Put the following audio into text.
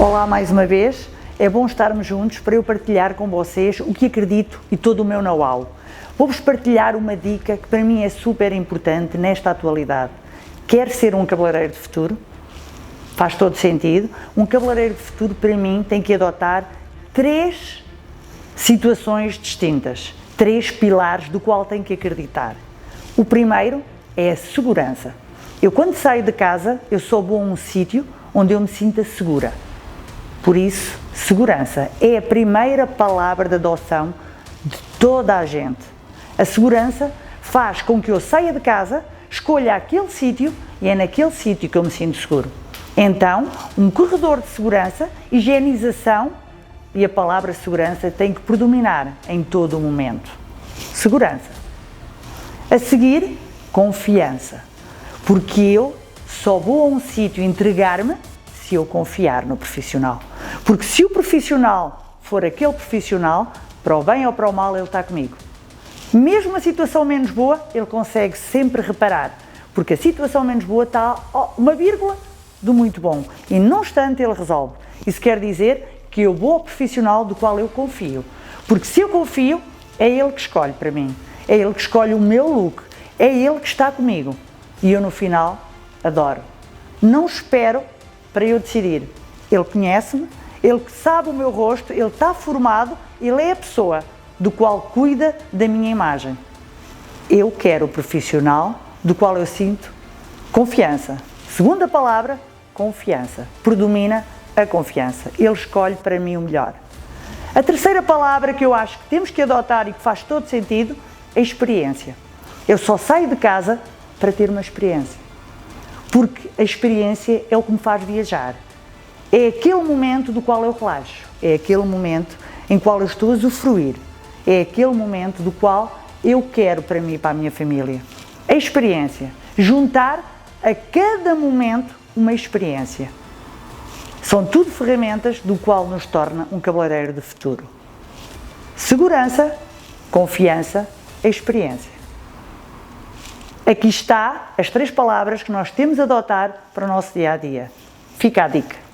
Olá mais uma vez, é bom estarmos juntos para eu partilhar com vocês o que acredito e todo o meu know-how. Vou-vos partilhar uma dica que para mim é super importante nesta atualidade. Quer ser um cabeleireiro de futuro? Faz todo sentido. Um cabeleireiro de futuro para mim tem que adotar 3 situações distintas, 3 pilares do qual tem que acreditar. O primeiro é a segurança. Eu quando saio de casa, eu só vou a um sítio onde eu me sinta segura. Por isso, segurança é a primeira palavra de adoção de toda a gente. A segurança faz com que eu saia de casa, escolha aquele sítio e é naquele sítio que eu me sinto seguro. Então, um corredor de segurança, higienização e a palavra segurança tem que predominar em todo o momento. Segurança. A seguir, confiança. Porque eu só vou a um sítio entregar-me se eu confiar no profissional. Porque se o profissional for aquele profissional, para o bem ou para o mal, ele está comigo. Mesmo a situação menos boa, ele consegue sempre reparar. Porque a situação menos boa está uma vírgula do muito bom. E não obstante, ele resolve. Isso quer dizer que eu vou ao profissional do qual eu confio. Porque se eu confio, é ele que escolhe para mim. É ele que escolhe o meu look. É ele que está comigo. E eu no final adoro. Não espero para eu decidir. Ele conhece-me, ele sabe o meu rosto, ele está formado, ele é a pessoa do qual cuida da minha imagem. Eu quero o profissional do qual eu sinto confiança. Segunda palavra, confiança. Predomina a confiança. Ele escolhe para mim o melhor. A terceira palavra que eu acho que temos que adotar e que faz todo sentido é experiência. Eu só saio de casa para ter uma experiência. Porque a experiência é o que me faz viajar. É aquele momento do qual eu relaxo. É aquele momento em qual eu estou a usufruir. É aquele momento do qual eu quero para mim e para a minha família. A experiência. Juntar a cada momento uma experiência. São tudo ferramentas do qual nos torna um cabeleireiro de futuro. Segurança, confiança, experiência. Aqui está as 3 palavras que nós temos a adotar para o nosso dia a dia. Fica a dica.